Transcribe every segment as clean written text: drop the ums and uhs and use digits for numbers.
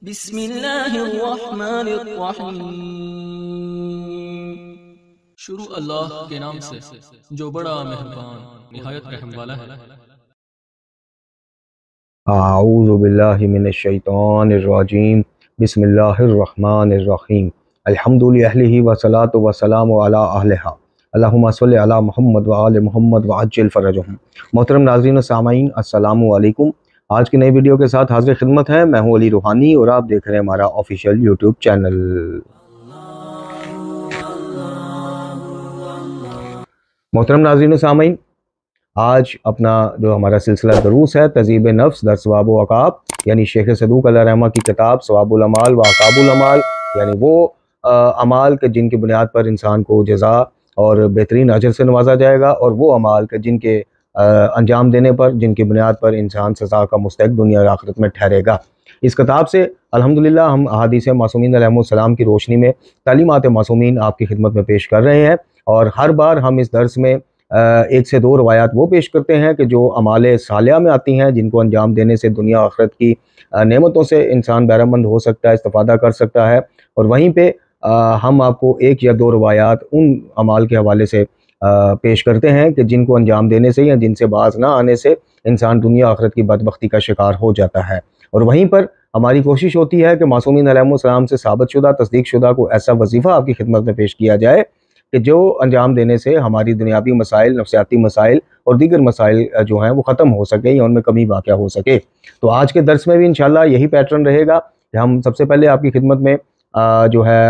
بسم اللہ الرحمن الرحیم۔ شروع اللہ کے نام سے جو بڑا مہربان نہایت رحم والا ہے۔ اعوذ باللہ من الشیطان الرجیم، بسم اللہ الرحمن الرحیم۔ الحمد للہ والصلاۃ والسلام علی اہلہا، اللہم صلی علی محمد وآل محمد وعجل فرجہم۔ محترم ناظرین و سامعین، السلام علیکم۔ آج کی نئی ویڈیو کے ساتھ حاضر خدمت ہے، میں ہوں علی روحانی اور آپ دیکھ رہے ہیں ہمارا آفیشیل یوٹیوب چینل۔ محترم ناظرین و سامعین، آج اپنا جو ہمارا سلسلہ دروس ہے تہذیب نفس در ثواب و عقاب، یعنی شیخ صدوق علیہ رحمہ کی کتاب ثواب العمال و عقاب العمال، یعنی وہ اعمال کے جن کی بنیاد پر انسان کو جزا اور بہترین اجر سے نوازا جائے گا، اور وہ اعمال کے جن کے انجام دینے پر، جن کی بنیاد پر انسان سزا کا مستحق دنیا اور آخرت میں ٹھہرے گا۔ اس کتاب سے الحمدللہ ہم احادیث معصومین علیہ السلام کی روشنی میں تعلیمات معصومین آپ کی خدمت میں پیش کر رہے ہیں، اور ہر بار ہم اس درس میں ایک سے دو روایات وہ پیش کرتے ہیں کہ جو اعمال صالحہ میں آتی ہیں، جن کو انجام دینے سے دنیا آخرت کی نعمتوں سے انسان بہرہ مند ہو سکتا ہے، استفادہ کر سکتا ہے، اور وہیں پہ ہم آپ کو ایک یا دو روایات ان اعمال کے حوالے سے پیش کرتے ہیں کہ جن کو انجام دینے سے یا جن سے باز نہ آنے سے انسان دنیا آخرت کی بدبختی کا شکار ہو جاتا ہے۔ اور وہیں پر ہماری کوشش ہوتی ہے کہ معصومین علیہ السلام سے ثابت شدہ، تصدیق شدہ کو ایسا وظیفہ آپ کی خدمت میں پیش کیا جائے کہ جو انجام دینے سے ہماری دنیاوی مسائل، نفسیاتی مسائل اور دیگر مسائل جو ہیں وہ ختم ہو سکے یا ان میں کمی واقع ہو سکے۔ تو آج کے درس میں بھی انشاءاللہ یہی پیٹرن رہے گا کہ ہم سب سے پہلے آپ کی خدمت میں جو ہے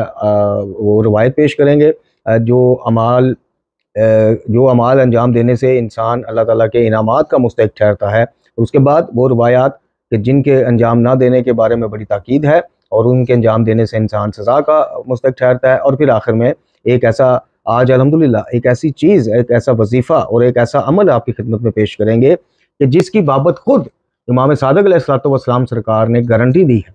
وہ روایت پیش کریں گے جو اعمال انجام دینے سے انسان اللہ تعالیٰ کے انعامات کا مستحق ٹھہرتا ہے، اور اس کے بعد وہ روایات کہ جن کے انجام نہ دینے کے بارے میں بڑی تاکید ہے اور ان کے انجام دینے سے انسان سزا کا مستحق ٹھہرتا ہے، اور پھر آخر میں ایک ایسا آج الحمدللہ ایک ایسی چیز، ایک ایسا وظیفہ اور ایک ایسا عمل آپ کی خدمت میں پیش کریں گے کہ جس کی بابت خود امام صادق علیہ السلام سرکار نے گارنٹی دی ہے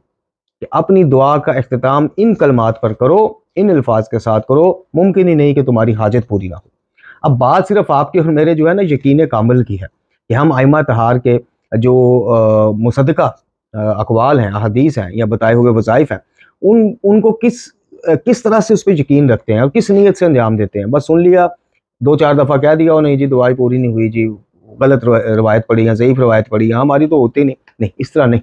کہ اپنی دعا کا اختتام ان کلمات پر کرو، ان الفاظ کے ساتھ کرو، ممکن ہی نہیں کہ تمہاری حاجت پوری نہ ہو۔ اب بات صرف آپ کے اور میرے جو ہے نا یقین کامل کی ہے کہ ہم ائمہ طہار کے جو مصدقہ اقوال ہیں، احادیث ہیں یا بتائے ہوئے وظائف ہیں، ان کو کس طرح سے اس پہ یقین رکھتے ہیں اور کس نیت سے انجام دیتے ہیں۔ بس سن لیا، دو چار دفعہ کہہ دیا اور نہیں جی دعائی پوری نہیں ہوئی، جی غلط روایت پڑھی یا ضعیف روایت پڑھی، ہماری تو ہوتی نہیں، اس طرح نہیں۔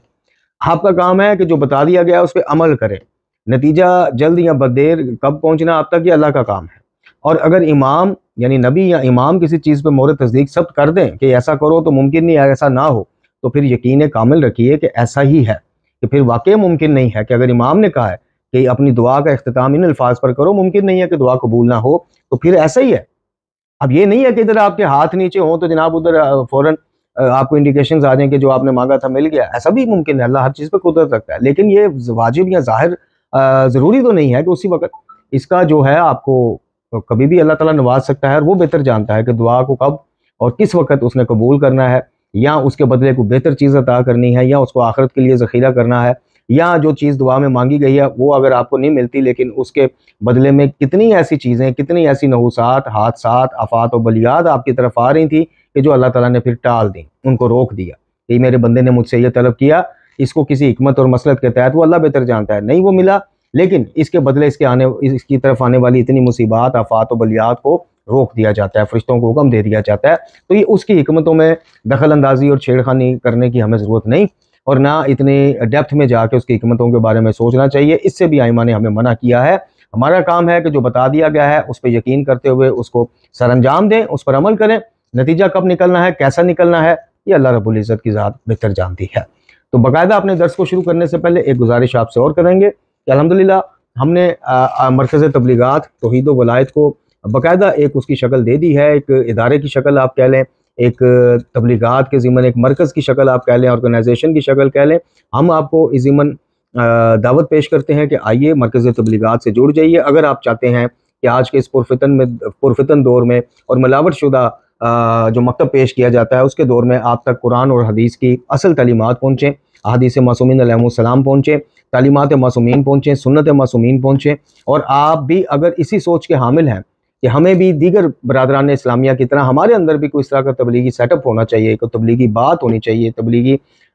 آپ کا کام ہے کہ جو بتا دیا گیا اس پہ عمل کریں، نتیجہ جلد یا بدیر کب پہنچنا آپ تک یہ اللہ کا کام ہے۔ اور اگر امام یعنی نبی یا امام کسی چیز پہ مہر تصدیق ثبت کر دیں کہ ایسا کرو تو ممکن نہیں ہے، ایسا نہ ہو، تو پھر یقین کامل رکھیے کہ ایسا ہی ہے، کہ پھر واقعی ممکن نہیں ہے کہ اگر امام نے کہا ہے کہ اپنی دعا کا اختتام ان الفاظ پر کرو، ممکن نہیں ہے کہ دعا قبول نہ ہو، تو پھر ایسا ہی ہے۔ اب یہ نہیں ہے کہ ادھر آپ کے ہاتھ نیچے ہوں تو جناب ادھر فوراً آپ کو انڈیکیشنز آ جائیں کہ جو آپ نے مانگا تھا مل گیا، ایسا بھی ممکن ہے، اللہ ہر چیز پہ قدرت رکھتا ہے، لیکن یہ واجب یا ظاہر ضروری تو نہیں ہے کہ اسی وقت اس کا جو ہے آپ کو کبھی بھی اللہ تعالیٰ نواز سکتا ہے، اور وہ بہتر جانتا ہے کہ دعا کو کب اور کس وقت اس نے قبول کرنا ہے، یا اس کے بدلے کو بہتر چیز عطا کرنی ہے، یا اس کو آخرت کے لیے ذخیرہ کرنا ہے، یا جو چیز دعا میں مانگی گئی ہے وہ اگر آپ کو نہیں ملتی لیکن اس کے بدلے میں کتنی ایسی چیزیں، کتنی ایسی نحوسات، حادثات، آفات و بلیات آپ کی طرف آ رہی تھیں کہ جو اللہ تعالیٰ نے پھر ٹال دیں، ان کو روک دیا کہ میرے بندے نے مجھ سے یہ طلب کیا، اس کو کسی حکمت اور مصلحت کے تحت وہ اللہ بہتر جانتا ہے، نہیں وہ ملا، لیکن اس کے بدلے اس کی طرف آنے والی اتنی مصیبات، آفات و بلیات کو روک دیا جاتا ہے، فرشتوں کو حکم دے دیا جاتا ہے۔ تو یہ اس کی حکمتوں میں دخل اندازی اور چھیڑ خانی کرنے کی ہمیں ضرورت نہیں، اور نہ اتنے ڈیپتھ میں جا کے اس کی حکمتوں کے بارے میں سوچنا چاہیے، اس سے بھی ائمہ نے ہمیں منع کیا ہے۔ ہمارا کام ہے کہ جو بتا دیا گیا ہے اس پہ یقین کرتے ہوئے اس کو سر انجام دیں، اس پر عمل کریں، نتیجہ کب نکلنا ہے، کیسا نکلنا ہے، یہ اللہ رب العزت کی ذات بہتر جانتی ہے۔ تو باقاعدہ اپنے درس کو شروع کرنے سے پہلے ایک گزارش آپ سے اور کریں گے کہ الحمدللہ ہم نے مرکز تبلیغات توحید و ولایت کو باقاعدہ ایک اس کی شکل دے دی ہے، ایک ادارے کی شکل آپ کہہ لیں، ایک تبلیغات کے ضمن ایک مرکز کی شکل آپ کہہ لیں، آرگنائزیشن کی شکل کہہ لیں۔ ہم آپ کو اس ضمن دعوت پیش کرتے ہیں کہ آئیے مرکز تبلیغات سے جڑ جائیے، اگر آپ چاہتے ہیں کہ آج کے اس پرفتن دور میں اور ملاوٹ شدہ جو مکتب پیش کیا جاتا ہے اس کے دور میں آپ تک قرآن اور حدیث کی اصل تعلیمات پہنچیں، احادیث معصومین علیہ السلام پہنچیں، تعلیمات معصومین پہنچیں، سنت معصومین پہنچیں، اور آپ بھی اگر اسی سوچ کے حامل ہیں کہ ہمیں بھی دیگر برادران اسلامیہ کی طرح ہمارے اندر بھی کوئی اس طرح کا تبلیغی سیٹ اپ ہونا چاہیے، کوئی تبلیغی بات ہونی چاہیے، تبلیغی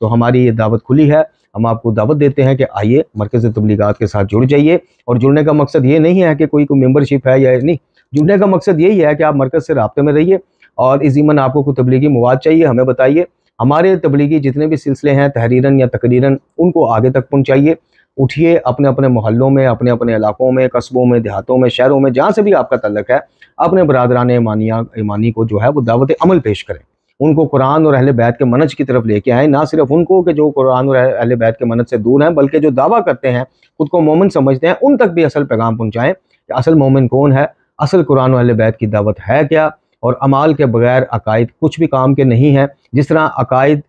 تو ہماری یہ دعوت کھلی ہے، ہم آپ کو دعوت دیتے ہیں کہ آئیے مرکز تبلیغات کے ساتھ جڑ جائیے. اور جڑنے کا مقصد یہ نہیں ہے کہ کوئی ممبرشپ ہے یا نہیں، جڑنے کا مقصد یہی ہے کہ آپ مرکز سے رابطے میں رہیے، اور اس ضمن آپ کو کوئی تبلیغی مواد چاہیے ہمیں بتائیے. ہمارے تبلیغی جتنے بھی سلسلے ہیں تحریراً یا تقریراً ان کو آگے تک پہنچائیے. اٹھیے اپنے اپنے محلوں میں، اپنے اپنے علاقوں میں، قصبوں میں، دیہاتوں میں، شہروں میں، جہاں سے بھی آپ کا تعلق ہے، اپنے برادران ایمانی کو جو ہے وہ دعوت عمل پیش کریں. ان کو قرآن اور اہل بیت کے منہج کی طرف لے کے آئیں، نہ صرف ان کو کہ جو قرآن اور اہل بیت کے منہج سے دور ہیں، بلکہ جو دعویٰ کرتے ہیں، خود کو مومن سمجھتے ہیں، ان تک بھی اصل پیغام پہنچائیں کہ اصل مومن کون ہے، اصل قرآن و اہل بیت کی دعوت ہے کیا، اور اعمال کے بغیر عقائد کچھ بھی کام کے نہیں ہیں. جس طرح عقائد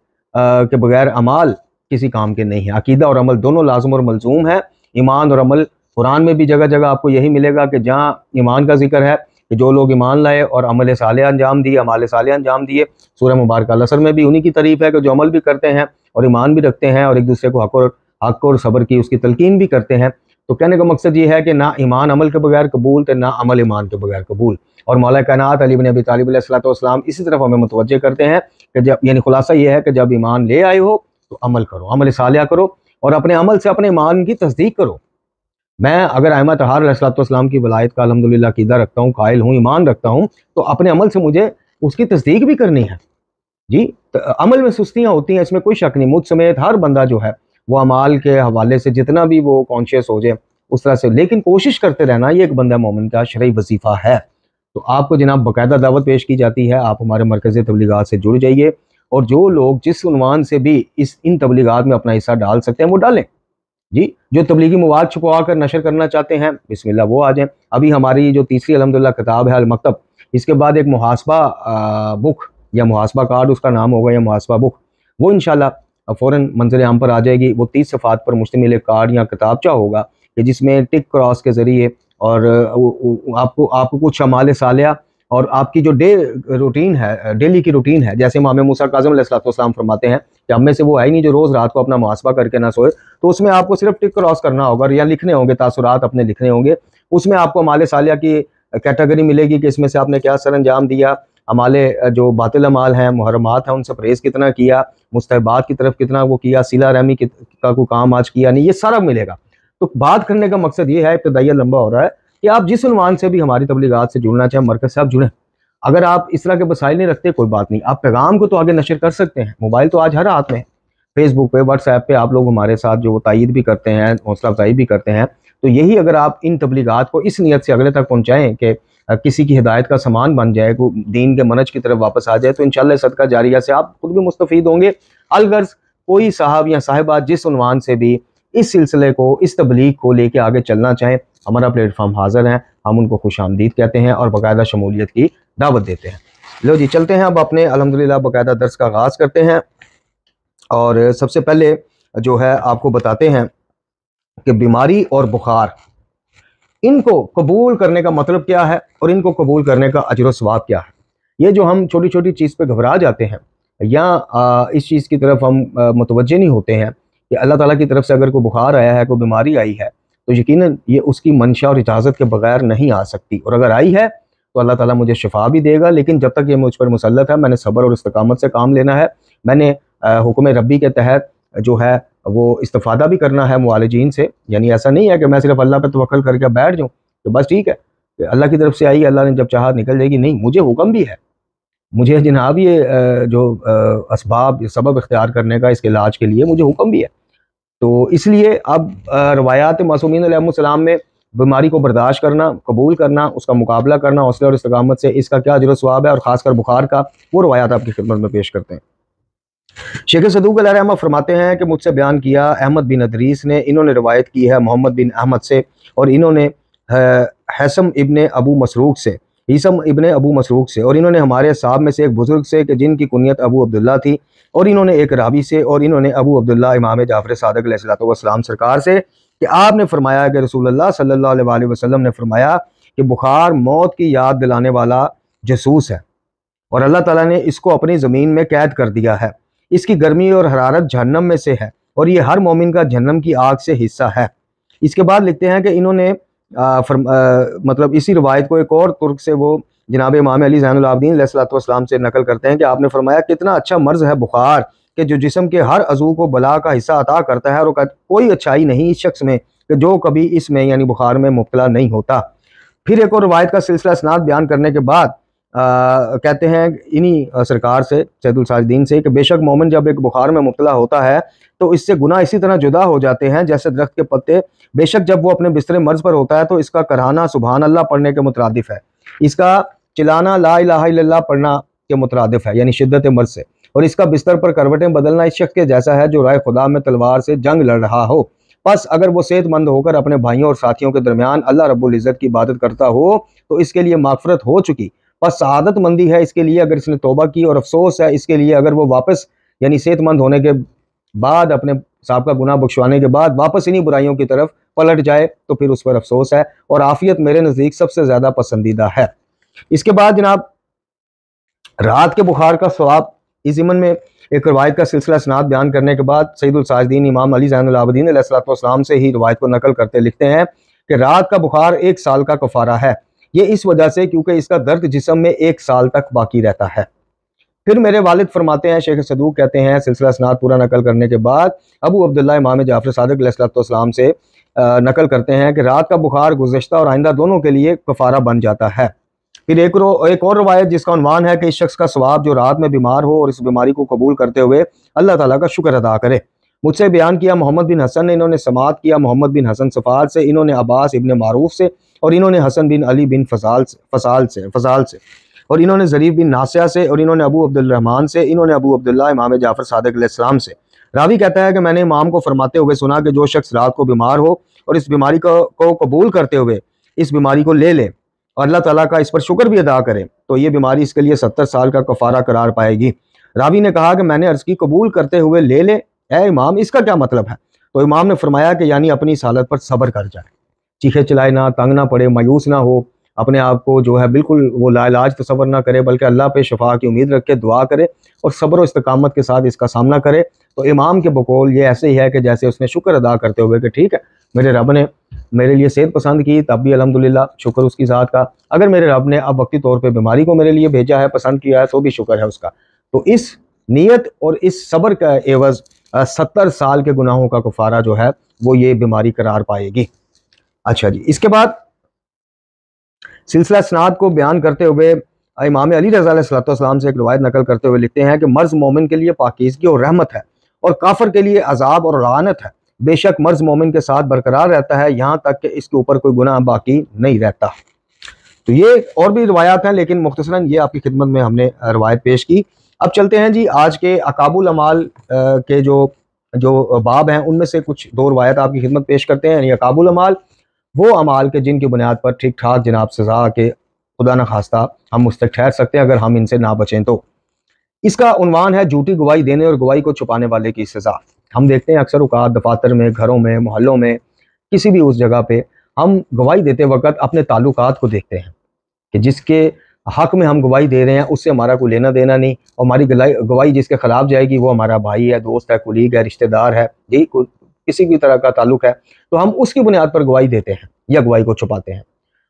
کے بغیر اعمال کسی کام کے نہیں ہیں. عقیدہ اور عمل دونوں لازم اور ملزوم ہیں. ایمان اور عمل قرآن میں بھی جگہ جگہ آپ کو یہی ملے گا کہ جہاں ایمان کا ذکر ہے کہ جو لوگ ایمان لائے اور عمل صالح انجام دیے، اعمال صالح انجام دیے. سورہ مبارکہ العصر میں بھی انہی کی تعریف ہے کہ جو عمل بھی کرتے ہیں اور ایمان بھی رکھتے ہیں اور ایک دوسرے کو حق اور صبر کی اس کی تلقین بھی کرتے ہیں. تو کہنے کا مقصد یہ ہے کہ نہ ایمان عمل کے بغیر قبول تو نہ عمل ایمان کے بغیر قبول. اور مولا کائنات علی بن ابی طالب علیہ الصلوۃ والسلام اسی طرف ہمیں متوجہ کرتے ہیں کہ جب یعنی خلاصہ یہ ہے کہ جب ایمان لے آئے ہو تو عمل کرو، عمل صالح کرو، اور اپنے عمل سے اپنے ایمان کی تصدیق کرو. میں اگر ائمہ طہار علیہ الصلوۃ والسلام کی ولایت کا الحمدللہ عقیدہ رکھتا ہوں، قائل ہوں، ایمان رکھتا ہوں، تو اپنے عمل سے مجھے اس کی تصدیق بھی کرنی ہے. جی عمل میں سستیاں ہوتی ہیں، اس میں کوئی شک نہیں. مجھ سمیت ہر بندہ جو ہے وہ اعمال کے حوالے سے جتنا بھی وہ کانشیس ہو جائے اس طرح سے، لیکن کوشش کرتے رہنا یہ ایک بندہ مومن کا شرعی وظیفہ ہے. تو آپ کو جناب باقاعدہ دعوت پیش کی جاتی ہے، آپ ہمارے مرکز تبلیغات سے جڑ جائیے، اور جو لوگ جس عنوان سے بھی ان تبلیغات میں اپنا حصہ ڈال سکتے ہیں وہ ڈالیں. جی جو تبلیغی مواد چھپوا کر نشر کرنا چاہتے ہیں بسم اللہ وہ آ جائیں. ابھی ہماری جو تیسری الحمدللہ کتاب ہے المکتب، اس کے بعد ایک محاسبہ بک یا محاسبہ کارڈ اس کا نام ہوگا، یا محاسبہ بک، وہ انشاءاللہ فوراً منظر عام پر آ جائے گی. وہ 30 صفحات پر مشتمل ایک کارڈ یا کتابچہ ہوگا کہ جس میں ٹک کراس کے ذریعے اور آپ کو کچھ اعمال صالحہ اور آپ کی جو روٹین ہے، ڈیلی کی روٹین ہے، جیسے امام موسیٰ کاظم علیہ السلام فرماتے ہیں کہ ہم میں سے وہ ہے ہی نہیں جو روز رات کو اپنا محاسبہ کر کے نہ سوئے. تو اس میں آپ کو صرف ٹک کراس کرنا ہوگا یا لکھنے ہوں گے، تاثرات اپنے لکھنے ہوں گے. اس میں آپ کو اعمال صالحہ کی کیٹیگری ملے گی کہ اس میں سے آپ نے کیا سر انجام دیا، اعمال جو باطل اعمال ہیں، محرمات ہیں، ان سے پرہیز کتنا کیا، مستحبات کی طرف کتنا وہ کیا، صلہ رحمی کا کوئی کام آج کیا نہیں، یہ سارا ملے گا. تو بات کرنے کا مقصد یہ ہے، ابتدائیہ لمبا ہو رہا ہے، کہ آپ جس عنوان سے بھی ہماری تبلیغات سے جڑنا چاہیں مرکز سے آپ جڑیں. اگر آپ اس طرح کے مسائل نہیں رکھتے کوئی بات نہیں، آپ پیغام کو تو آگے نشر کر سکتے ہیں. موبائل تو آج ہر ہاتھ میں ہے، فیس بک پہ، واٹس ایپ پہ آپ لوگ ہمارے ساتھ جو تائید بھی کرتے ہیں، حوصلہ افزائی بھی کرتے ہیں. تو یہی اگر آپ ان تبلیغات کو اس نیت سے اگلے تک پہنچائیں کہ کسی کی ہدایت کا سامان بن جائے، دین کے منہج کی طرف واپس آ جائے، تو انشاءاللہ صدقہ جاریہ سے آپ خود بھی مستفید ہوں گے. الغرض کوئی صاحب یا صاحبات جس عنوان سے بھی اس سلسلے کو، اس تبلیغ کو لے کے آگے چلنا چاہیں، ہمارا پلیٹ فارم حاضر ہیں، ہم ان کو خوش آمدید کہتے ہیں اور باقاعدہ شمولیت کی دعوت دیتے ہیں. لو جی چلتے ہیں اب اپنے الحمدللہ باقاعدہ درس کا آغاز کرتے ہیں. اور سب سے پہلے جو ہے آپ کو بتاتے ہیں کہ بیماری اور بخار، ان کو قبول کرنے کا مطلب کیا ہے اور ان کو قبول کرنے کا اجر و ثواب کیا ہے. یہ جو ہم چھوٹی چھوٹی چیز پہ گھبرا جاتے ہیں یا اس چیز کی طرف ہم متوجہ نہیں ہوتے ہیں کہ اللہ تعالیٰ کی طرف سے اگر کوئی بخار آیا ہے، کوئی بیماری آئی ہے، تو یقیناً یہ اس کی منشا اور اجازت کے بغیر نہیں آ سکتی. اور اگر آئی ہے تو اللہ تعالیٰ مجھے شفا بھی دے گا، لیکن جب تک یہ مجھ پر مسلط ہے میں نے صبر اور استقامت سے کام لینا ہے. میں نے حکم ربی کے تحت جو ہے وہ استفادہ بھی کرنا ہے معالجین سے. یعنی ایسا نہیں ہے کہ میں صرف اللہ پہ توکل کر کے بیٹھ جاؤں کہ بس ٹھیک ہے کہ اللہ کی طرف سے آئی، اللہ نے جب چاہا نکل جائے گی. نہیں، مجھے حکم بھی ہے، مجھے جناب یہ جو اسباب سبب اختیار کرنے کا اس کے علاج کے لیے مجھے حکم بھی ہے. تو اس لیے اب روایات معصومین علیہ السلام میں بیماری کو برداشت کرنا، قبول کرنا، اس کا مقابلہ کرنا حوصلہ اور استقامت سے، اس کا کیا اجر و ثواب ہے، اور خاص کر بخار کا، وہ روایات آپ کی خدمت میں پیش کرتے ہیں. شیخ صدوق علیہ رحمہ فرماتے ہیں کہ مجھ سے بیان کیا احمد بن ادریس نے، انہوں نے روایت کی ہے محمد بن احمد سے، اور انہوں نے حسم ابن ابو مسروق سے، اور انہوں نے ہمارے صاحب میں سے ایک بزرگ سے کہ جن کی کنیت ابو عبداللہ تھی، اور انہوں نے ایک راوی سے، اور انہوں نے ابو عبداللہ امام جعفر صادق علیہ السلام سرکار سے کہ آپ نے فرمایا کہ رسول اللہ صلی اللہ علیہ وآلہ وسلم نے فرمایا کہ بخار موت کی یاد دلانے والا جاسوس ہے، اور اللہ تعالیٰ نے اس کو اپنی زمین میں قید کر دیا ہے. اس کی گرمی اور حرارت جہنم میں سے ہے، اور یہ ہر مومن کا جہنم کی آگ سے حصہ ہے. اس کے بعد لکھتے ہیں کہ انہوں نے مطلب اسی روایت کو ایک اور ترک سے وہ جناب امام علی زین العابدین علیہ الصلوۃ والسلام سے نقل کرتے ہیں کہ آپ نے فرمایا کتنا اچھا مرض ہے بخار کہ جو جسم کے ہر عضو کو بلا کا حصہ عطا کرتا ہے، اور کوئی اچھائی نہیں اس شخص میں کہ جو کبھی اس میں یعنی بخار میں مبتلا نہیں ہوتا۔ پھر ایک اور روایت کا سلسلہ اسناد بیان کرنے کے بعد کہتے ہیں انہی سرکار سے سید الساجدین سے کہ بے شک مومن جب ایک بخار میں مبتلا ہوتا ہے تو اس سے گناہ اسی طرح جدا ہو جاتے ہیں جیسے درخت کے پتے۔ بے شک جب وہ اپنے بستر مرض پر ہوتا ہے تو اس کا کرہانہ سبحان اللہ پڑھنے کے مترادف ہے، اس کا چلانا لا الہ الا اللہ پڑھنا کے مترادف ہے یعنی شدت مرض سے، اور اس کا بستر پر کروٹیں بدلنا اس شخص کے جیسا ہے جو رائے خدا میں تلوار سے جنگ لڑ رہا ہو۔ پس اگر وہ صحت مند ہو کر اپنے بھائیوں اور ساتھیوں کے درمیان اللہ رب العزت کی عبادت کرتا ہو تو اس کے لیے مغفرت ہو چکی، پس سعادت مندی ہے اس کے لیے اگر اس نے توبہ کی، اور افسوس ہے اس کے لیے اگر وہ واپس یعنی صحت مند ہونے کے بعد اپنے سابقہ گناہ بخشوانے کے بعد واپس انہی برائیوں کی طرف پلٹ جائے تو پھر اس پر افسوس ہے، اور عافیت میرے نزدیک سب سے زیادہ پسندیدہ ہے۔ اس کے بعد جناب رات کے بخار کا ثواب اس ضمن میں ایک روایت کا سلسلہ اسناد بیان کرنے کے بعد سید الساجدین امام علی زین العابدین علیہ الصلوۃ والسلام سے ہی روایت کو نقل کرتے لکھتے ہیں کہ رات کا بخار 1 سال کا کفارہ ہے، یہ اس وجہ سے کیونکہ اس کا درد جسم میں 1 سال تک باقی رہتا ہے۔ پھر میرے والد فرماتے ہیں، شیخ صدوق کہتے ہیں سلسلہ اسناد پورا نقل کرنے کے بعد ابو عبداللہ امام جعفر صادق علیہ الصلوۃ والسلام سے نقل کرتے ہیں کہ رات کا بخار گزشتہ اور آئندہ دونوں کے لیے کفارہ بن جاتا ہے۔ پھر ایک اور روایت جس کا عنوان ہے کہ اس شخص کا ثواب جو رات میں بیمار ہو اور اس بیماری کو قبول کرتے ہوئے اللہ تعالیٰ کا شکر ادا کرے۔ مجھ سے بیان کیا محمد بن حسن نے، انہوں نے سماعت کیا محمد بن حسن صفار سے، انہوں نے عباس ابن معروف سے، اور انہوں نے حسن بن علی بن فضال سے، اور انہوں نے ظریف بن ناصیہ سے، اور انہوں نے ابو عبد الرحمن سے، انہوں نے ابو عبداللہ امام جعفر صادق علیہ السلام سے۔ راوی کہتا ہے کہ میں نے امام کو فرماتے ہوئے سنا کہ جو شخص رات کو بیمار ہو اور اس بیماری کو قبول کرتے ہوئے اس بیماری کو لے لے اور اللہ تعالیٰ کا اس پر شکر بھی ادا کرے تو یہ بیماری اس کے لیے 70 سال کا کفارہ قرار پائے گی۔ راوی نے کہا کہ میں نے عرض کی قبول کرتے ہوئے لے لے اے امام اس کا کیا مطلب ہے؟ تو امام نے فرمایا کہ یعنی اپنی اس حالت پر صبر کر جائے، چیخے چلائے نہ، تنگ نہ پڑے، مایوس نہ ہو، اپنے آپ کو جو ہے بالکل وہ لا علاج تصور نہ کرے بلکہ اللہ پہ شفا کی امید رکھ کے دعا کرے اور صبر و استقامت کے ساتھ اس کا سامنا کرے۔ تو امام کے بقول یہ ایسے ہی ہے کہ جیسے اس نے شکر ادا کرتے ہوئے کہ ٹھیک ہے میرے رب نے میرے لیے صحت پسند کی تب بھی الحمدللہ شکر اس کی ذات کا، اگر میرے رب نے اب وقتی طور پہ بیماری کو میرے لیے بھیجا ہے پسند کیا ہے تو بھی شکر ہے اس کا۔ تو اس نیت اور اس صبر کا عوض 70 سال کے گناہوں کا کفارہ جو ہے وہ یہ بیماری قرار پائے گی۔ اچھا جی، اس کے بعد سلسلہ اسناد کو بیان کرتے ہوئے امام علی رضا علیہ السلام سے ایک روایت نقل کرتے ہوئے لکھتے ہیں کہ مرض مومن کے لیے پاکیزگی اور رحمت ہے اور کافر کے لیے عذاب اور لعنت ہے، بے شک مرض مومن کے ساتھ برقرار رہتا ہے یہاں تک کہ اس کے اوپر کوئی گناہ باقی نہیں رہتا۔ تو یہ اور بھی روایات ہیں لیکن مختصراً یہ آپ کی خدمت میں ہم نے روایت پیش کی۔ اب چلتے ہیں جی آج کے عقاب الاعمال کے جو باب ہیں ان میں سے کچھ 2 روایت آپ کی خدمت پیش کرتے ہیں۔ یعنی عقاب الاعمال وہ اعمال کے جن کی بنیاد پر ٹھیک ٹھاک جناب سزا کے خدا نہ خواستہ ہم مستحق ٹھہر سکتے ہیں اگر ہم ان سے نہ بچیں تو۔ اس کا عنوان ہے جھوٹی گواہی دینے اور گواہی کو چھپانے والے کی سزا۔ ہم دیکھتے ہیں اکثر اوقات دفاتر میں، گھروں میں، محلوں میں، کسی بھی اس جگہ پہ ہم گواہی دیتے وقت اپنے تعلقات کو دیکھتے ہیں کہ جس کے حق میں ہم گواہی دے رہے ہیں اس سے ہمارا کوئی لینا دینا نہیں، اور ہماری گواہی جس کے خلاف جائے گی وہ ہمارا بھائی ہے، دوست ہے، کولیگ ہے، رشتہ دار ہے، جی کسی بھی طرح کا تعلق ہے تو ہم اس کی بنیاد پر گواہی دیتے ہیں یا گواہی کو چھپاتے ہیں۔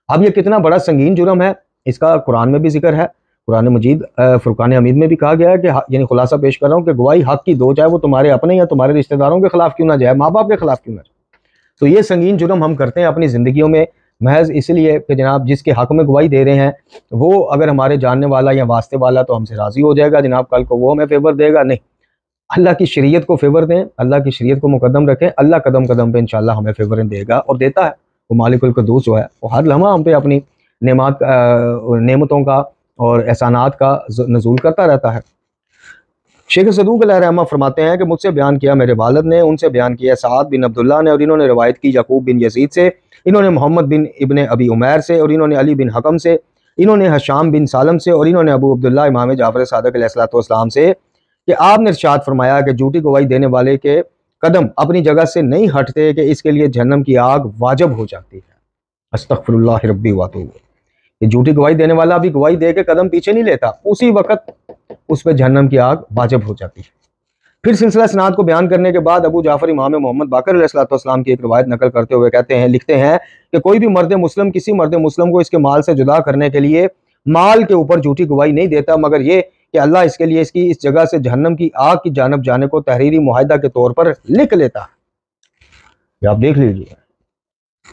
اب یہ کتنا بڑا سنگین جرم ہے اس کا قرآن میں بھی ذکر ہے، قرآن مجید فرقان حمید میں بھی کہا گیا ہے کہ یعنی خلاصہ پیش کر رہا ہوں کہ گواہی حق کی دو، چاہے وہ تمہارے اپنے یا تمہارے رشتہ داروں کے خلاف کیوں نہ جائے، ماں باپ کے خلاف کیوں نہ جائے۔ تو یہ سنگین جرم ہم کرتے ہیں اپنی زندگیوں میں محض اس لیے کہ جناب جس کے حق میں گواہی دے رہے ہیں وہ اگر ہمارے جاننے والا یا واسطے والا تو ہم سے راضی ہو جائے گا، جناب کل کو وہ ہمیں فیور دے گا، نہیں، اللہ کی شریعت کو فیور دیں، اللہ کی شریعت کو مقدم رکھیں، اللہ قدم قدم پہ انشاءاللہ ہمیں فیور دے گا اور دیتا ہے۔ وہ مالک القدوس جو ہے وہ ہر لمحہ ہم پہ اپنی نعمتوں کا اور احسانات کا نزول کرتا رہتا ہے۔ شیخ صدوق علیہ رحمہ فرماتے ہیں کہ مجھ سے بیان کیا میرے والد نے، ان سے بیان کیا سعد بن عبداللہ نے، اور انہوں نے روایت کی یعقوب بن یزید سے، انہوں نے محمد بن ابن ابی عمیر سے، اور انہوں نے علی بن حکم سے، انہوں نے حشام بن سالم سے، اور انہوں نے ابو عبداللہ امام جعفر صادق علیہ السلام سے کہ آپ نے ارشاد فرمایا کہ جھوٹی گواہی دینے والے کے قدم اپنی جگہ سے نہیں ہٹتے کہ اس کے لیے جہنم کی آگ واجب ہو جاتی ہے۔ استغفر اللہ ربی واتوب۔ یہ جھوٹی گواہی دینے والا بھی گواہی دے کے قدم پیچھے نہیں لیتا، اسی وقت اس پہ جہنم کی آگ واجب ہو جاتی ہے۔ پھر سلسلہ اسناد کو بیان کرنے کے بعد ابو جعفر امام محمد باقر علیہ السلام کی ایک روایت نقل کرتے ہوئے کہتے ہیں، لکھتے ہیں کہ کوئی بھی مرد مسلم کسی مرد مسلم کو اس کے مال سے جدا کرنے کے لیے مال کے اوپر جھوٹی گواہی نہیں دیتا، مگر یہ کہ اللہ اس کے لیے اس جگہ سے جہنم کی آگ کی جانب جانے کو تحریری معاہدہ کے طور پر لکھ لیتا ہے۔ یہ آپ دیکھ لیجیے۔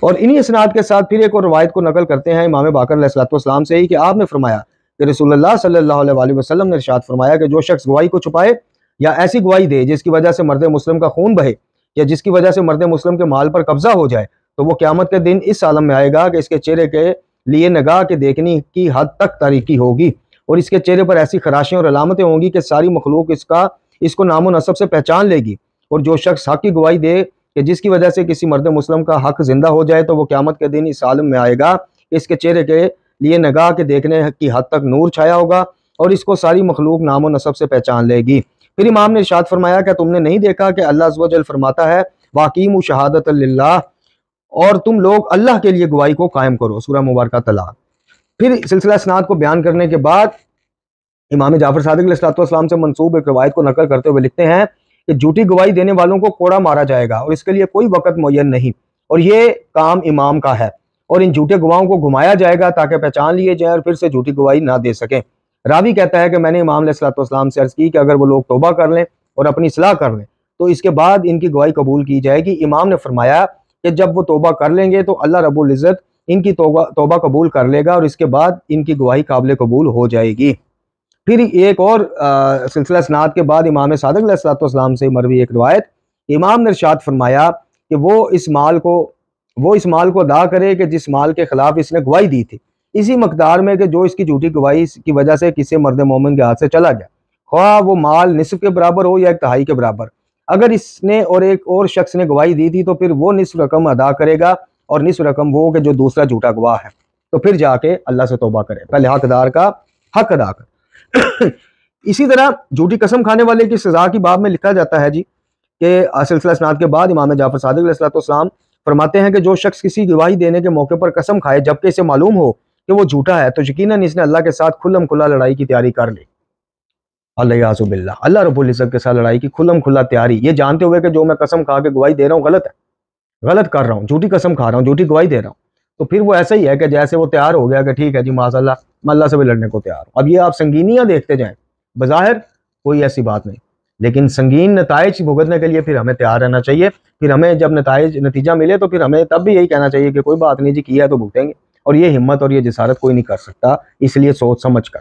اور انہی اسناد کے ساتھ پھر ایک اور روایت کو نقل کرتے ہیں امام باقر علیہ السلام سے ہی کہ آپ نے فرمایا کہ رسول اللہ صلی اللہ علیہ وآلہ وسلم نے ارشاد فرمایا کہ جو شخص گواہی کو چھپائے یا ایسی گواہی دے جس کی وجہ سے مرد مسلم کا خون بہے یا جس کی وجہ سے مرد مسلم کے مال پر قبضہ ہو جائے، تو وہ قیامت کے دن اس عالم میں آئے گا کہ اس کے چہرے کے لیے نگاہ کے دیکھنے کی حد تک تاریکی ہوگی، اور اس کے چہرے پر ایسی خراشیں اور علامتیں ہوں گی کہ ساری مخلوق اس کو نام و نسب سے پہچان لے گی۔ اور جو شخص حق کی گواہی دے کہ جس کی وجہ سے کسی مرد مسلم کا حق زندہ ہو جائے، تو وہ قیامت کے دن اس عالم میں آئے گا، اس کے چہرے کے لیے نگاہ کے دیکھنے کی حد تک نور چھایا ہوگا اور اس کو ساری مخلوق نام و نسب سے پہچان لے گی۔ پھر امام نے ارشاد فرمایا کہ تم نے نہیں دیکھا کہ اللہ عز و جل فرماتا ہے وَأَقِیمُوا شَہَادَةَ لِلَّهِ، اور تم لوگ اللہ کے لیے گواہی کو قائم کرو، سورہ مبارکہ طلاق۔ پھر سلسلہ اسناد کو بیان کرنے کے بعد امام جعفر صادق علیہ السلام سے منسوب ایک روایت کو نقل کرتے ہوئے لکھتے ہیں کہ جھوٹی گواہی دینے والوں کو کوڑا مارا جائے گا اور اس کے لیے کوئی وقت معین نہیں، اور یہ کام امام کا ہے، اور ان جھوٹے گواہوں کو گھمایا جائے گا تاکہ پہچان لیے جائیں اور پھر سے جھوٹی گواہی نہ دے سکیں۔ راوی کہتا ہے کہ میں نے امام علیہ السلام سے عرض کی کہ اگر وہ لوگ توبہ کر لیں اور اپنی اصلاح کر لیں تو اس کے بعد ان کی گواہی قبول کی جائے گی۔ امام نے فرمایا کہ جب وہ توبہ کر لیں گے تو اللہ رب العزت ان کی توبہ قبول کر لے گا اور اس کے بعد ان کی گواہی قابل قبول ہو جائے گی۔ پھر ایک اور سلسلہ اسناد کے بعد امام صادق علیہ السلام سے مروی ایک روایت، امام نے ارشاد فرمایا کہ وہ اس مال کو ادا کرے کہ جس مال کے خلاف اس نے گواہی دی تھی، اسی مقدار میں کہ جو اس کی جھوٹی گواہی کی وجہ سے کسی مرد مومن کے ہاتھ سے چلا گیا، خواہ وہ مال نصف کے برابر ہو یا ایک تہائی کے برابر۔ اگر اس نے اور ایک اور شخص نے گواہی دی تھی تو پھر وہ نصف رقم ادا کرے گا، اور نصف رقم وہ کہ جو دوسرا جھوٹا گواہ ہے، تو پھر جا کے اللہ سے توبہ کرے، پہلے حقدار کا حق ادا کر۔ اسی طرح جھوٹی قسم کھانے والے کی سزا کی باب میں لکھا جاتا ہے کہ سلسلہ اسناد کے بعد امام جعفر صادق علیہ السلام فرماتے ہیں کہ جو شخص کسی گواہی دینے کے موقع پر قسم کھائے جبکہ اسے معلوم ہو کہ وہ جھوٹا ہے، تو یقیناً اس نے اللہ کے ساتھ کھلم کھلا لڑائی کی تیاری کر لی۔ الیاذ باللہ، اللہ رب العزت کے ساتھ لڑائی کی کھلم کھلا تیاری، یہ جانتے ہوئے کہ جو میں قسم کھا کے گواہی دے رہا ہوں غلط ہے، غلط کر رہا ہوں، جھوٹی قسم کھا رہا ہوں، جھوٹی گواہی دے رہا ہوں، تو پھر وہ ایسا ہی ہے کہ جیسے وہ تیار ہو گیا کہ ٹھیک ہے جی معاذ اللہ میں اللہ سے بھی لڑنے کو تیار ہوں۔ اب یہ آپ سنگینیاں دیکھتے جائیں، بظاہر کوئی ایسی بات نہیں، لیکن سنگین نتائج بھگتنے کے لیے پھر ہمیں تیار رہنا چاہیے۔ پھر ہمیں جب نتیجہ ملے تو پھر ہمیں تب بھی یہی کہنا چاہیے کہ کوئی بات نہیں جی، کیا ہے تو بھگتیں گے، اور یہ ہمت اور یہ جسارت کوئی نہیں کر سکتا، اس لیے سوچ سمجھ کر۔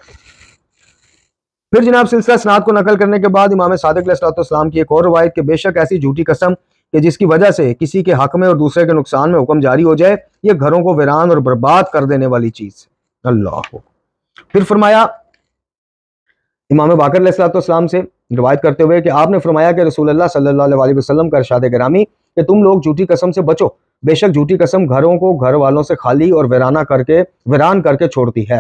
پھر جناب سلسلہ اسناد کو نقل کرنے کے بعد امام صادق علیہ السلام کی ایک اور روایت کہ بے شک ایسی جھوٹی قسم کہ جس کی وجہ سے کسی کے حق میں اور دوسرے کے نقصان میں حکم جاری ہو جائے، یہ گھروں کو ویران اور برباد کر دینے والی چیز ہے۔ اللہ۔ پھر فرمایا امام باقر علیہ السلام سے روایت کرتے ہوئے کہ آپ نے فرمایا کہ رسول اللہ صلی اللہ علیہ وسلم کا ارشاد گرامی کہ تم لوگ جھوٹی قسم سے بچو، بے شک جھوٹی قسم گھروں کو گھر والوں سے خالی اور ویران کر کے چھوڑتی ہے۔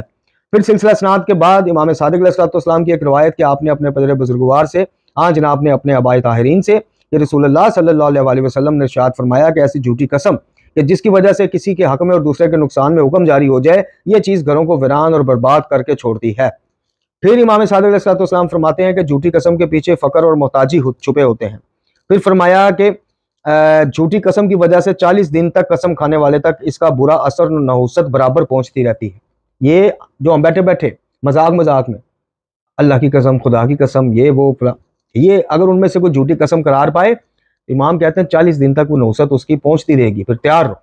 پھر سلسلہ اسناد کے بعد امام صادق علیہ السلام کی ایک روایت کہ آپ نے اپنے پدر بزرگوار سے، جناب نے اپنے آباء طاہرین سے، کہ رسول اللہ صلی اللہ علیہ وسلم نے ارشاد فرمایا کہ ایسی جھوٹی قسم کہ جس کی وجہ سے کسی کے حق میں اور دوسرے کے نقصان میں حکم جاری ہو جائے، یہ چیز گھروں کو ویران اور برباد کر کے چھوڑتی ہے۔ پھر امام صادق علیہ السلام فرماتے ہیں کہ جھوٹی قسم کے پیچھے فقر اور محتاجی چھپے ہوتے ہیں۔ پھر فرمایا کہ جھوٹی قسم کی وجہ سے 40 دن تک قسم کھانے والے تک اس کا برا اثر اور نحوست برابر پہنچتی رہتی ہے۔ یہ جو ہم بیٹھے مذاق میں اللہ کی قسم، خدا کی قسم، یہ اگر ان میں سے کوئی جھوٹی قسم قرار پائے، امام کہتے ہیں 40 دن تک وہ نحوست اس کی پہنچتی رہے گی، پھر تیار رہو۔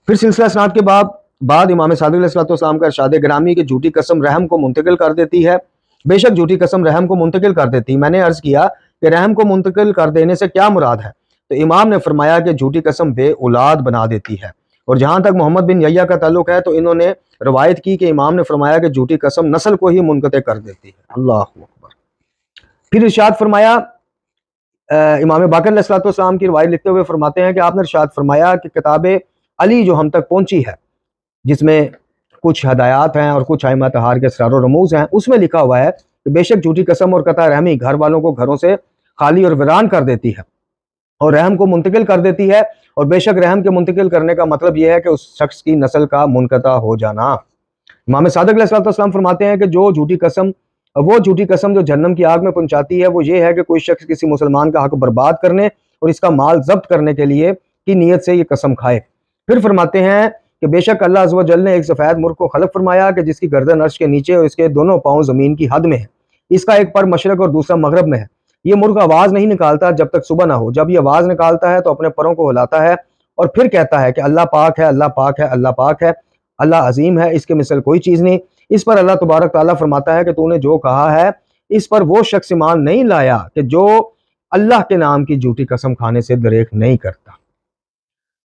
پھر سلسلہ اسناد کے بعد امام صادق علیہ السلام کا ارشاد گرامی کہ جھوٹی قسم رحم کو منتقل کر دیتی ہے، بے شک جھوٹی قسم رحم کو منتقل کر دیتی۔ میں نے عرض کیا کہ رحم کو منتقل کر دینے سے کیا مراد ہے، تو امام نے فرمایا کہ جھوٹی قسم بے اولاد بنا دیتی ہے۔ اور جہاں تک محمد بن یحییٰ کا تعلق ہے تو انہوں نے روایت کی کہ امام نے فرمایا کہ جھوٹی قسم نسل کو ہی منقطع کر دیتی ہے۔ اللہ اکبر۔ پھر ارشاد فرمایا، امام باقر علیہ السلام کی روایت لکھتے ہوئے فرماتے ہیں کہ آپ نے ارشاد فرمایا کہ کتاب علی جو ہم تک پہنچی ہے، جس میں کچھ ہدایات ہیں اور کچھ ائمہ طہار کے اسرار و رموز ہیں، اس میں لکھا ہوا ہے کہ بے شک جھوٹی قسم اور قطع رحمی گھر والوں کو گھروں سے خالی اور ویران کر دیتی ہے اور رحم کو منتقل کر دیتی ہے، اور بے شک رحم کے منتقل کرنے کا مطلب یہ ہے کہ اس شخص کی نسل کا منقطع ہو جانا۔ امام صادق علیہ السلام فرماتے ہیں کہ وہ جھوٹی قسم جو جہنم کی آگ میں پہنچاتی ہے وہ یہ ہے کہ کوئی شخص کسی مسلمان کا حق برباد کرنے اور اس کا مال ضبط کرنے کے لیے کی نیت سے یہ قسم کھائے۔ پھر فرماتے ہیں کہ بے شک اللہ عز و جل نے ایک سفید مرغ کو خلق فرمایا کہ جس کی گردن عرش کے نیچے اور اس کے دونوں پاؤں زمین کی حد میں ہے، اس کا ایک پر مشرق اور دوسرا مغرب میں ہے۔ یہ مرغ آواز نہیں نکالتا جب تک صبح نہ ہو، جب یہ آواز نکالتا ہے تو اپنے پروں کو ہلاتا ہے اور پھر کہتا ہے کہ اللہ پاک ہے، اللہ پاک ہے، اللہ پاک ہے، اللہ عظیم ہے، اس کے مثل کوئی چیز نہیں۔ اس پر اللہ تبارک تعالیٰ فرماتا ہے کہ تو نے جو کہا ہے اس پر وہ شخص ایمان نہیں لایا کہ جو اللہ کے نام کی جھوٹی قسم کھانے سے دریغ نہیں کرتا۔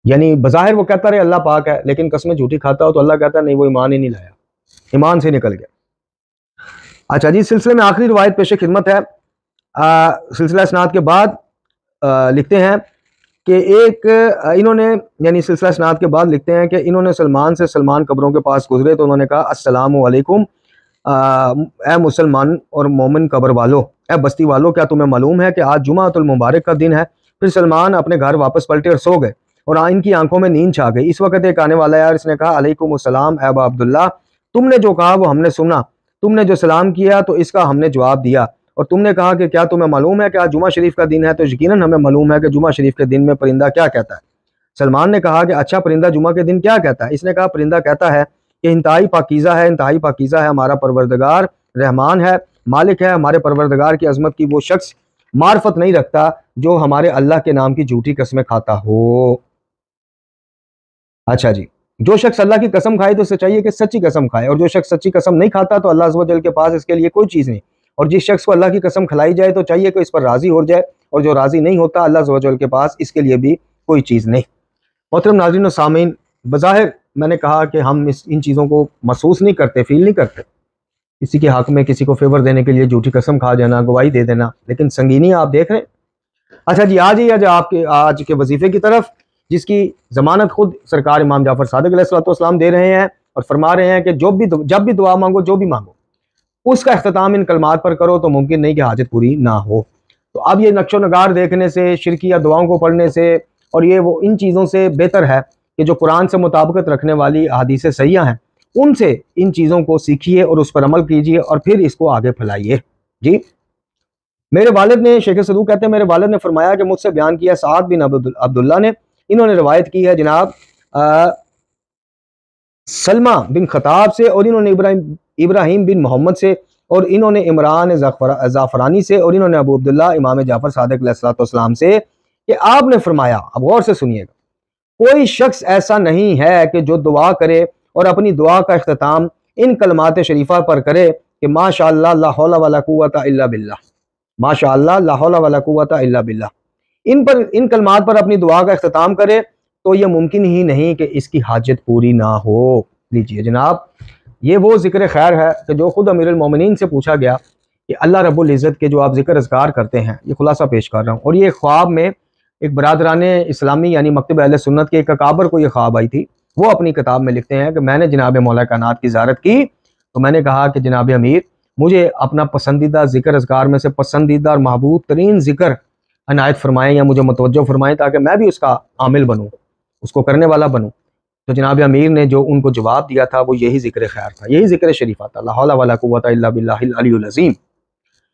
یعنی بظاہر وہ کہتا رہے اللہ پاک ہے، لیکن قسمیں جھوٹی کھاتا ہو تو اللہ کہتا ہے نہیں، وہ ایمان ہی نہیں لایا، ایمان سے نکل گیا۔ اچھا جی، سلسلے میں آخری روایت پیش خدمت ہے۔ سلسلہ اسناد کے بعد لکھتے ہیں کہ انہوں نے یعنی سلسلہ اسناد کے بعد لکھتے ہیں کہ انہوں نے سلمان قبروں کے پاس گزرے تو انہوں نے کہا السلام علیکم اے مسلمان اور مومن قبر والو، اے بستی والو، کیا تمہیں معلوم ہے کہ آج جمعۃ المبارک کا دن ہے؟ پھر سلمان اپنے گھر واپس پلٹے اور سو گئے اور ان کی آنکھوں میں نیند چھا گئی۔ اس وقت ایک آنے والا ہے، اس نے کہا علیکم السلام اے ابا عبداللہ، تم نے جو کہا وہ ہم نے سنا، تم نے جو سلام کیا تو اس کا ہم نے جواب دیا، اور تم نے کہا کہ کیا تمہیں معلوم ہے کہ آج جمعہ شریف کا دن ہے؟ تو یقیناً ہمیں معلوم ہے کہ جمعہ شریف کے دن میں پرندہ کیا کہتا ہے۔ سلمان نے کہا کہ اچھا، پرندہ جمعہ کے دن کیا کہتا ہے؟ اس نے کہا پرندہ کہتا ہے کہ انتہائی پاکیزہ ہے، انتہائی پاکیزہ ہے ہمارا پروردگار، رحمان ہے، مالک ہے، ہمارے پروردگار کی عظمت کی وہ شخص معرفت نہیں رکھتا جو ہمارے اللہ کے نام کی جھوٹی قسمیں کھاتا ہو۔ اچھا جی، جو شخص اللہ کی قسم کھائے تو اسے چاہیے کہ سچی قسم کھائے، اور جو شخص سچی قسم نہیں کھاتا تو اللہ عز و جل کے پاس اس کے لیے کوئی چیز نہیں، اور جس شخص کو اللہ کی قسم کھلائی جائے تو چاہیے کہ اس پر راضی ہو جائے، اور جو راضی نہیں ہوتا اللہ عز و جل کے پاس اس کے لیے بھی کوئی چیز نہیں۔ محترم ناظرین و سامعین، بظاہر میں نے کہا کہ ہم ان چیزوں کو محسوس نہیں کرتے، فیل نہیں کرتے، کسی کے حق میں کسی کو فیور دینے کے لیے جھوٹی قسم کھا جانا، گواہی دے دینا، لیکن سنگینی آپ دیکھ رہے ہیں۔ اچھا جی، آج کے وظیفے کی طرف، جس کی ضمانت خود سرکار امام جعفر صادق علیہ السلام دے رہے ہیں اور فرما رہے ہیں کہ جب بھی دعا مانگو، جو بھی مانگو، اس کا اختتام ان کلمات پر کرو تو ممکن نہیں کہ حاجت پوری نہ ہو۔ تو اب یہ نقش و نگار دیکھنے سے، شرکیہ دعاؤں کو پڑھنے سے اور وہ ان چیزوں سے بہتر ہے کہ جو قرآن سے مطابقت رکھنے والی احادیث صحیحہ ہیں ان سے ان چیزوں کو سیکھیے اور اس پر عمل کیجیے اور پھر اس کو آگے پھیلائیے۔ جی، میرے والد نے، شیخ صدوق کہتے ہیں، میرے والد نے فرمایا کہ مجھ سے بیان کیا سعد بن عبداللہ نے، انہوں نے روایت کی ہے جناب سلمہ بن خطاب سے، اور انہوں نے ابراہیم بن محمد سے، اور انہوں نے عمران زعفرانی سے، اور انہوں نے ابو عبداللہ امام جعفر صادق علیہ السلام سے کہ آپ نے فرمایا، اب غور سے سنیے گا، کوئی شخص ایسا نہیں ہے کہ جو دعا کرے اور اپنی دعا کا اختتام ان کلمات شریفہ پر کرے کہ ماشاءاللہ لا حول ولا قوت الا باللہ، ماشاءاللہ لا حول ولا قوت الا باللہ، ان کلمات پر اپنی دعا کا اختتام کرے تو یہ ممکن ہی نہیں کہ اس کی حاجت پوری نہ ہو۔ لیجئے جناب، یہ وہ ذکر خیر ہے کہ جو خود امیر المومنین سے پوچھا گیا کہ اللہ رب العزت کے جو آپ ذکر اذکار کرتے ہیں، یہ خلاصہ پیش کر رہا ہوں، اور یہ خواب میں ایک برادران اسلامی یعنی مکتب اہل سنت کے ایک اکابر کو یہ خواب آئی تھی۔ وہ اپنی کتاب میں لکھتے ہیں کہ میں نے جناب مولا کائنات کی زیارت کی تو میں نے کہا کہ جناب امیر، مجھے اپنا پسندیدہ ذکر اذکار میں سے پسندیدہ اور محبوب ترین ذکر عنایت فرمائیں یا مجھے متوجہ فرمائیں تاکہ میں بھی اس کا عامل بنوں، اس کو کرنے والا بنوں۔ تو جناب امیر نے جو ان کو جواب دیا تھا وہ یہی ذکر خیر تھا، یہی ذکر شریفہ تھا، لا حول ولا قوت الا باللہ العلی العظیم۔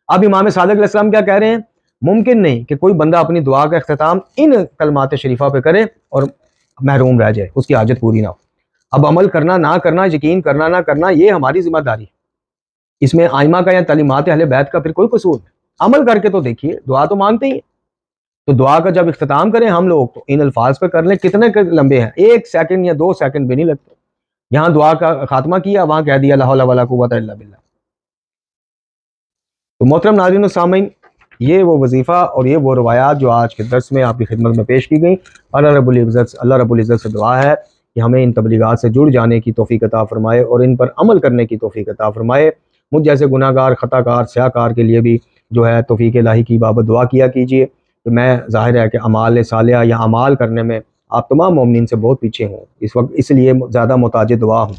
اب امام صادق علیہ السلام کیا کہہ رہے ہیں؟ ممکن نہیں کہ کوئی بندہ اپنی دعا کا اختتام ان کلمات شریفہ پہ کرے اور محروم رہ جائے، اس کی حاجت پوری نہ ہو۔ اب عمل کرنا نہ کرنا، یقین کرنا نہ کرنا، یہ ہماری ذمہ داری ہے، اس میں ائمہ کا یا تعلیمات اہل بیت کا پھر کوئی قصور نہیں۔ عمل کر کے تو دیکھیے، دعا تو مانگتے ہی ہیں، تو دعا کا جب اختتام کریں ہم لوگ تو ان الفاظ پہ کر لیں، کتنے لمبے ہیں، 1 سیکنڈ یا 2 سیکنڈ بھی نہیں لگتے، یہاں دعا کا خاتمہ کیا، وہاں کہہ دیا لا حول ولا قوت الا باللہ۔ تو محترم ناظرین و سامعین، یہ وہ وظیفہ اور یہ وہ روایات جو آج کے درس میں آپ کی خدمت میں پیش کی گئیں۔ اللہ رب العزت سے دعا ہے کہ ہمیں ان تبلیغات سے جڑ جانے کی توفیق عطا فرمائے اور ان پر عمل کرنے کی توفیق عطا فرمائے۔ مجھ جیسے گناہ گار، خطا کار، سیاہ کار کے لیے بھی جو ہے توفیق الہی کی بابت دعا کیا کیجیے کہ میں ظاہر ہے کہ اعمال صالحہ یا اعمال کرنے میں آپ تمام مومنین سے بہت پیچھے ہوں اس وقت، اس لیے زیادہ محتاج دعا ہوں۔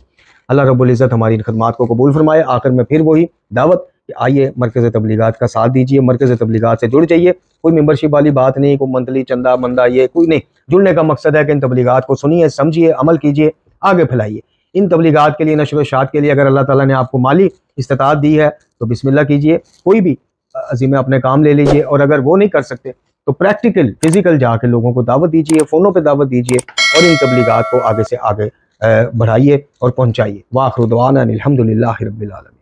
اللہ رب العزت ہماری ان خدمات کو قبول فرمائے۔ آخر میں پھر وہی دعوت کہ آئیے مرکز تبلیغات کا ساتھ دیجیے، مرکز تبلیغات سے جڑ جائیے، کوئی ممبرشپ والی بات نہیں، کوئی منتھلی چندہ مندہ یہ کوئی نہیں، جڑنے کا مقصد ہے کہ ان تبلیغات کو سنیے، سمجھیے، عمل کیجیے، آگے پھیلائیے۔ ان تبلیغات کے لیے نشر و اشاعت کے لیے اگر اللہ تعالیٰ نے آپ کو مالی استطاعت دی ہے تو بسم اللہ کیجیے، کوئی بھی عظیم اپنے کام لے لیجیے، اور اگر وہ نہیں کر سکتے تو پریکٹیکل فزیکل جا کے لوگوں کو دعوت دیجیے، فونوں پہ دعوت دیجیے اور ان تبلیغات کو آگے سے آگے بڑھائیے اور پہنچائیے۔ وآخر دعوانا الحمدللہ رب العالمین۔